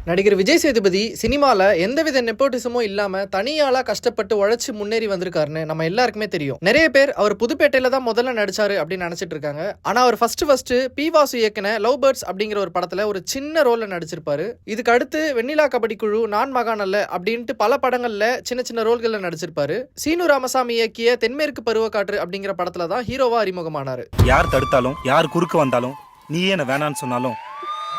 நடிகர் விஜய் சேதுபதி சினிமால எந்தவித நெப்போட்டிசமும் இல்லாம தனியாளா கஷ்டப்பட்டு உழைச்சு முன்னேறி வந்திருக்காருன்னு நம்ம எல்லாருக்குமே தெரியும். நிறைய பேர் அவர் புதுப்பேட்டையில தான் முதல்ல நடிச்சாரு அப்படின்னு நினைச்சிட்டு இருக்காங்க. ஆனா அவர் ஃபர்ஸ்ட் பி வாசு இயக்குன லவ் பேர்ட்ஸ் அப்படிங்கிற ஒரு படத்துல ஒரு சின்ன ரோல்ல நடிச்சிருப்பாரு. இதுக்கு அடுத்து வெண்ணிலா கபடி குழு, நான் மகான் அல்ல அப்படின்ட்டு பல படங்கள்ல சின்ன சின்ன ரோல்கள்ல நடிச்சிருப்பாரு. சீனு ராமசாமி இயக்கிய தென்மேற்கு பருவக்காற்று அப்படிங்கிற படத்துல தான் ஹீரோவா அறிமுகமானாரு. யார் தடுத்தாலும் யார் குறுக்க வந்தாலும் நீ என்ன வேணான்னு சொன்னாலும்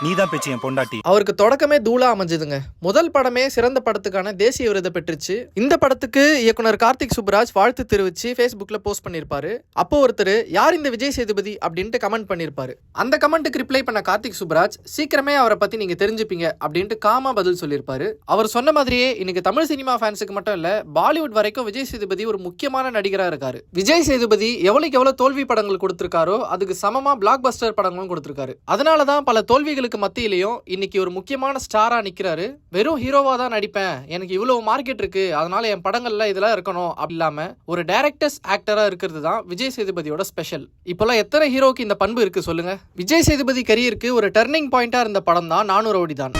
நீதான் பேச்சு என் பொண்டாட்டி. அவருக்கு தொடக்கமே தூளா அமைஞ்சதுங்க. முதல் படமே சிறந்த படத்துக்கான தேசிய விருதை பெற்றுச்சு. இந்த படத்துக்கு இயக்குனர் கார்த்திக் சுப்புராஜ் வாழ்த்து தெரிவிச்சு Facebookல போஸ்ட் பண்ணிருப்பாரு. அப்போ ஒருத்தர் யார் இந்த விஜய் சேதுபதி அப்படின்ட்டு கமெண்ட் பண்ணிருப்பாரு. அந்த கமெண்ட்டுக்கு ரிப்ளை பண்ண கார்த்திக் சுப்புராஜ் சீக்கிரமே அவரை பத்தி நீங்க தெரிஞ்சுப்பீங்க அப்படின்ட்டு காமா பதில் சொல்லியிருப்பாரு. அவர் சொன்ன மாதிரியே இன்னைக்கு தமிழ் சினிமா ஃபேன்ஸுக்கு மட்டும் இல்ல, பாலிவுட் வரைக்கும் விஜய் சேதுபதி ஒரு முக்கியமான நடிகரா இருக்காரு. விஜய் சேதுபதி எவ்வளவுக்கு எவ்வளவு தோல்வி படங்கள் கொடுத்திருக்காரோ அதுக்கு சமமா பிளாக் பஸ்டர் படங்களும் கொடுத்திருக்காரு. அதனாலதான் பல தோல்விகளுக்கு மத்தியிலையும் இன்னைக்கு ஒரு முக்கியமான ஸ்டாரா நிக்கிறாரு. வெறும் ஹீரோவா தான் நடிப்பேன், எனக்கு இவ்வளவு மார்க்கெட் இருக்கு, அதனால என் படங்கள்ல இதெல்லாம் இருக்கணும் அப்படி இல்லாம ஒரு டைரக்டர்ஸ் ஆக்டரா இருக்கிறது தான் விஜய் சேதுபதியோட ஸ்பெஷல். இப்பெல்லாம் எத்தனை ஹீரோக்கு இந்த பண்பு இருக்கு சொல்லுங்க? விஜய் சேதுபதி கரியருக்கு ஒரு டர்னிங் பாயிண்டா இருந்த படம் தான் நானூறு ரவுடி தான்.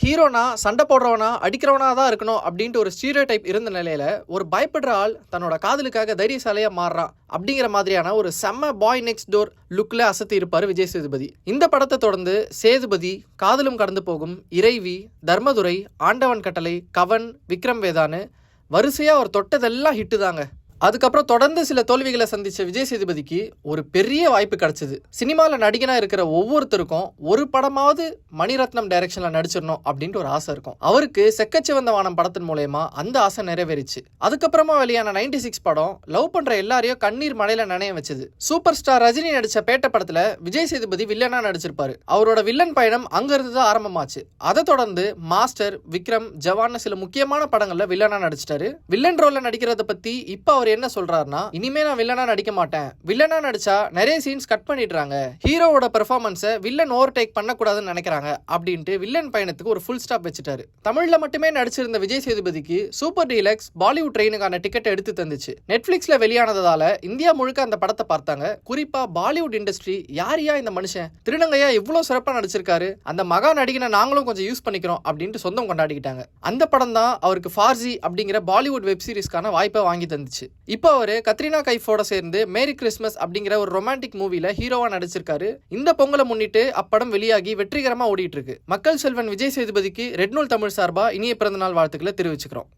ஹீரோனா சண்டை போடுறவனா அடிக்கிறவனா தான் இருக்கணும் அப்படின்ட்டு ஒரு ஸ்டீரியோடைப் இருந்த நிலையில ஒரு பயப்படுற ஆள் தன்னோட காதலுக்காக தைரியசாலையா மாறுறான் அப்படிங்கிற மாதிரியான ஒரு செம்ம பாய் நெக்ஸ்ட் டோர் லுக்ல அசத்தி இருப்பாரு விஜய் சேதுபதி. இந்த படத்தை தொடர்ந்து சேதுபதி, காதலும் கடந்து போகும், இறைவி, தர்மதுரை, ஆண்டவன் கட்டளை, கவன், விக்ரம் வேதான்னு வரிசையா ஒரு தொட்டதெல்லாம் ஹிட்டு தாங்க. அதுக்கப்புறம் தொடர்ந்து சில தோல்விகளை சந்திச்ச விஜய் சேதுபதிக்கு ஒரு பெரிய வாய்ப்பு கிடைச்சது. சினிமாவில் நடிகனா இருக்கிற ஒவ்வொருத்தருக்கும் ஒரு படமாவது மணிரத்னம் டைரக்ஷன்ல நடிச்சிடணும் அப்படின்ட்டு ஒரு ஆசை இருக்கும். அவருக்கு செக்கச்சிவந்த வானம் படத்தின் மூலயமா அந்த ஆசை நிறைவேறிச்சு. அதுக்கப்புறமா வெளியான 96 படம் லவ் பண்ற எல்லாரையும் கண்ணீர் மழையில நனைய வச்சது. சூப்பர் ஸ்டார் ரஜினி நடிச்ச பேட்ட படத்துல விஜய் சேதுபதி வில்லனா நடிச்சிருப்பாரு. அவரோட வில்லன் பயணம் அங்க இருந்து தான் ஆரம்பமாச்சு. அதை தொடர்ந்து மாஸ்டர், விக்ரம், ஜவான் சில முக்கியமான படங்கள்ல வில்லனா நடிச்சிட்டாரு. வில்லன் ரோல்ல நடிக்கிறத பத்தி இப்ப அவர் என்ன சொல்றாருன்னா, இனிமே நான் வில்லனா நடிக்க மாட்டேன், வில்லனா நடிச்சா நிறைய சீன்ஸ் கட் பண்ணிடுறாங்க, ஹீரோவோட பெர்ஃபார்மன்ஸை வில்லன் ஓவர் டேக் பண்ணக்கூடாதுன்னு நினைக்கிறாங்க அப்படின்ட்டு வில்லன் பயணத்துக்கு ஒரு ஃபுல் ஸ்டாப் வச்சுட்டாரு. தமிழ்ல மட்டுமே நடிச்சிருந்த விஜய் சேதுபதிக்கு சூப்பர் டீலக்ஸ் பாலிவுட் ட்ரெயினுக்கான டிக்கெட் எடுத்து தந்துச்சு. நெட்ஃபிளிக்ஸ்ல வெளியானதால இந்தியா முழுக்க அந்த படத்தை பார்த்தாங்க. குறிப்பா பாலிவுட் இண்டஸ்ட்ரி யாரியா இந்த மனுஷன், திருநங்கையா இவ்வளவு சிறப்பா நடிச்சிருக்காரு, அந்த மகா நடிகனை நாங்களும் கொஞ்சம் யூஸ் பண்ணிக்கிறோம் அப்படின்ட்டு சொந்தம் கொண்டாடிக்கிட்டாங்க. அந்த படம் தான் அவருக்கு ஃபார்சி அப்படிங்கிற பாலிவுட் வெப் சீரிஸ்க்கான வாய்ப்பை வாங்கி தந்துச்சு. இப்போ அவரு கத்ரீனா கைஃபோட சேர்ந்து மேரி கிறிஸ்மஸ் அப்படிங்கிற ஒரு ரொமான்டிக் மூவில ஹீரோவா நடிச்சிருக்காரு. இந்த பொங்கலை முன்னிட்டு அப்படம் வெளியாகி வெற்றிகரமா ஓடிட்டு இருக்கு. மக்கள் செல்வன் விஜய் சேதுபதிக்கு ரெட் நூல் தமிழ் சார்பா இனிய பிறந்தநாள் வாழ்த்துக்களை தெரிவிச்சுக்கிறோம்.